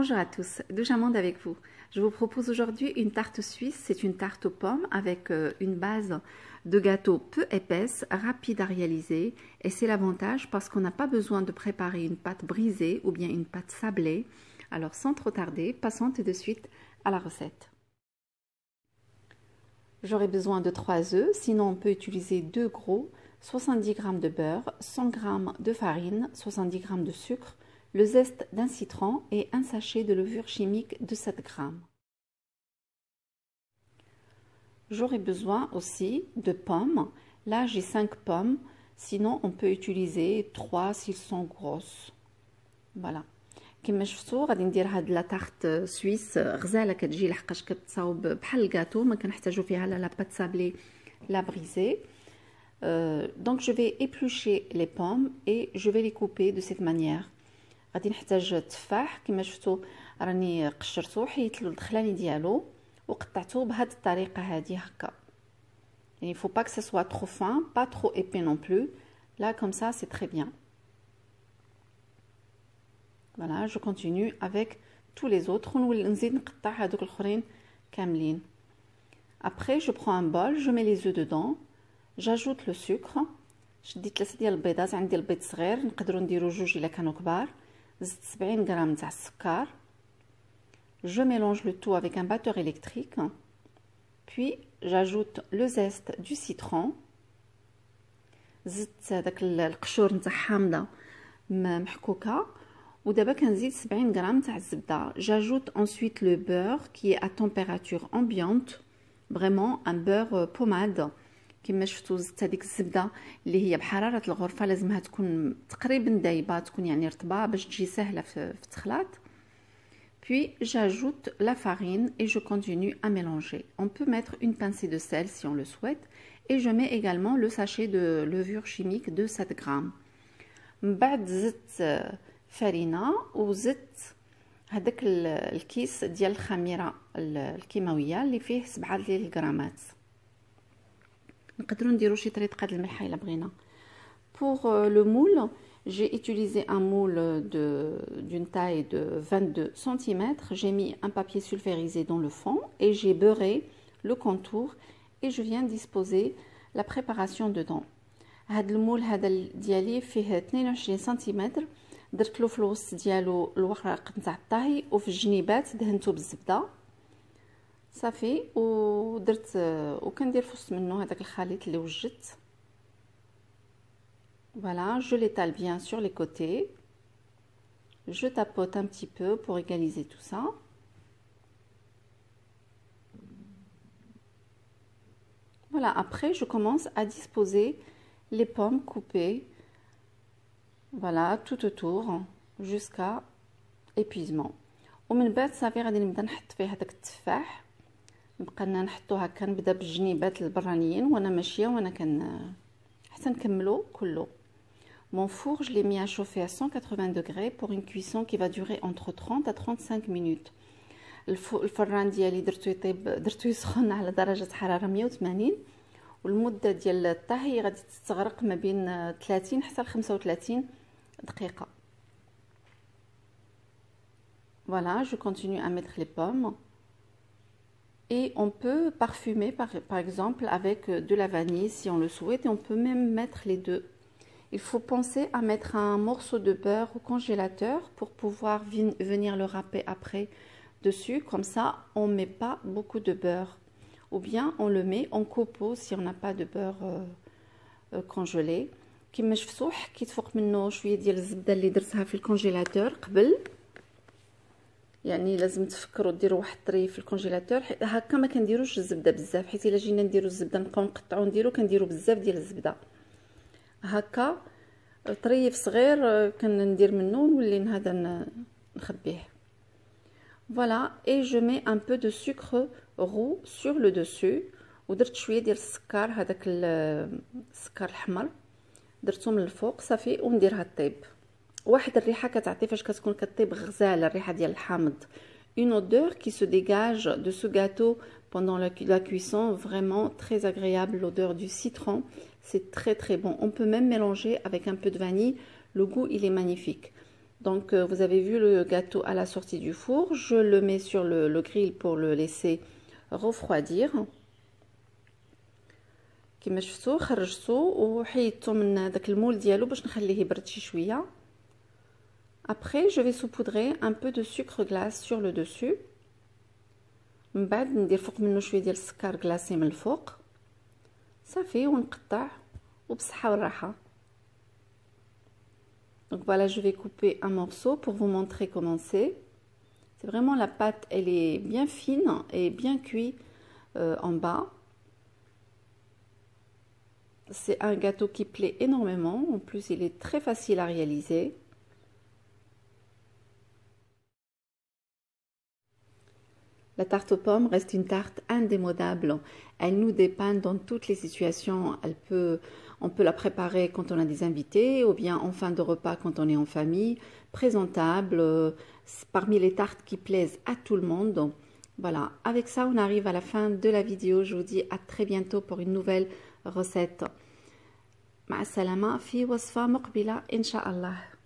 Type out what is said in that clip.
Bonjour à tous, Douche Amande avec vous. Je vous propose aujourd'hui une tarte suisse. C'est une tarte aux pommes avec une base de gâteau peu épaisse, rapide à réaliser. Et c'est l'avantage parce qu'on n'a pas besoin de préparer une pâte brisée ou bien une pâte sablée. Alors sans trop tarder, passons tout de suite à la recette. J'aurai besoin de 3 œufs, sinon on peut utiliser 2 gros, 70 g de beurre, 100 g de farine, 70 g de sucre, le zeste d'un citron et un sachet de levure chimique de 7 g. J'aurai besoin aussi de pommes. Là, j'ai 5 pommes. Sinon, on peut utiliser 3 s'ils sont grosses. Voilà. كما شفتوا غادي ندير هاد لا طارت سويس غزاله كتجي لحقاش كتصاوب بحال الكاطو ما كنحتاجو فيها لا بات سابلي لا بريزي. Donc je vais éplucher les pommes et je vais les couper de cette manière. غادي نحتاج تفاح كما شفتوا راني قشرته حيت له الدخلاني ديالو وقطعته بهذه الطريقه هذه هكا. Il faut pas que ça soit trop fin, pas trop épais non plus. Là comme ça c'est très bien. Voilà, je continue avec tous les autres. Après, je prends un bol, je mets les œufs dedans, j'ajoute le sucre. شديت 3 ديال البيضات، عندي البيض صغير نقدروا نديروا 2 الا كانوا كبار. زدت 70 غرام تاع السكر. Je mélange le tout avec un batteur électrique. Puis j'ajoute le zeste du citron. زدت داك القشور نتاع حامضه محكوكه. ودابا كنزيد 70 غرام تاع الزبده. J'ajoute ensuite le beurre qui est à température ambiante, vraiment un beurre pommade. كما شفتوا زدت هذيك الزبده اللي هي بحراره الغرفه، لازمها تكون تقريبا دايبه، تكون يعني رطبه باش تجي سهله في التخلاط. Puis j'ajoute la farine et je continue à mélanger. On peut mettre une pincée de sel si on le souhaite et je mets également le sachet de levure chimique de 7 grammes. من بعد زدت فرينه وزدت هذاك الكيس ديال الخميره الكيماويه اللي فيه 7 ديال الغرامات. نقدروا نديروا شي طريقه د الملح الا بغينا. Pour le moule, j'ai utilisé un moule d'une taille de 22 cm. J'ai mis un papier sulfurisé dans le fond et j'ai beurré le contour et je viens disposer la préparation dedans. هذا المول هذا ديالي فيه 22 سم. درت له في الوسط ديالو الورق نتاع الطهي وفي الجنيبات دهنته بالزبده صافي ودرت وكندير في وسط منه هذاك الخليط اللي وجدت. Voilà, je l'étale bien sur les côtés. Je tapote un petit peu pour égaliser tout ça. Voilà, après je commence à disposer les pommes coupées. Voilà, tout autour jusqu'à épuisement. ومن بعد صافي غادي نبدا نحط فيه هذاك التفاح. نبقى نحطو هكا، نبدا بالجنيبات البرانيين وانا ماشيه وانا حتى نكملو كله. Mon four, je l'ai mis à chauffer à 180 degrés pour une cuisson qui va durer entre 30 à 35 minutes. الفران ديالي درتو يسخن على درجة حرارة 180 والمدة ديال الطهي غادي تستغرق ما بين 30 حتى ل 35 دقيقة. Voilà, je continue à mettre les pommes. Et on peut parfumer par exemple avec de la vanille si on le souhaite, et on peut même mettre les deux. Il faut penser à mettre un morceau de beurre au congélateur pour pouvoir venir le râper après dessus. Comme ça, on ne met pas beaucoup de beurre. Ou bien on le met en copeaux si on n'a pas de beurre congelé. كما شفتوا حكيت فوق منه شويه ديال الزبده اللي درتها في الكونجيلاتور قبل. يعني لازم تفكروا ديروا واحد الطري في الكونجيلاتور هكا، ما كنديروش الزبده بزاف حيت الا جينا نديروا الزبده نبقاو نقطعوا نديروا كنديروا بزاف ديال الزبده. هكا طريف صغير كندير منه ونولي هذا نخبيه. Voilà, et je mets un peu de sucre roux sur le dessus. ودرت شويه ديال السكر، هذاك السكر الحمر درتو من الفوق صافي ونديرها طيب. واحد الريحه كتعطي فاش كتكون كطيب غزاله، الريحه ديال الحامض. Une odeur qui se dégage de ce gâteau pendant la cuisson, vraiment très agréable, l'odeur du citron, c'est très très bon. On peut même mélanger avec un peu de vanille, le goût il est magnifique. Donc, vous avez vu le gâteau à la sortie du four. Je le mets sur le grill pour le laisser refroidir. كما شفتوا خرجته وحيدته من داك المول ديالو باش نخليه يبرد شي شويه. Après, je vais saupoudrer un peu de sucre glace sur le dessus. من بعد ندير فوق منه شويه ديال السكر كلاصي من الفوق. صافي ونقطع وبصحه والراحه. Donc voilà, je vais couper un morceau pour vous montrer comment c'est. C'est vraiment la pâte, elle est bien fine et bien cuite en bas. C'est un gâteau qui plaît énormément. En plus, il est très facile à réaliser. La tarte aux pommes reste une tarte indémodable. Elle nous dépanne dans toutes les situations. On peut la préparer quand on a des invités ou bien en fin de repas quand on est en famille. Présentable, parmi les tartes qui plaisent à tout le monde. Voilà, avec ça, on arrive à la fin de la vidéo. Je vous dis à très bientôt pour une nouvelle recette. مع السلامة في وصفة مقبلة إن شاء الله.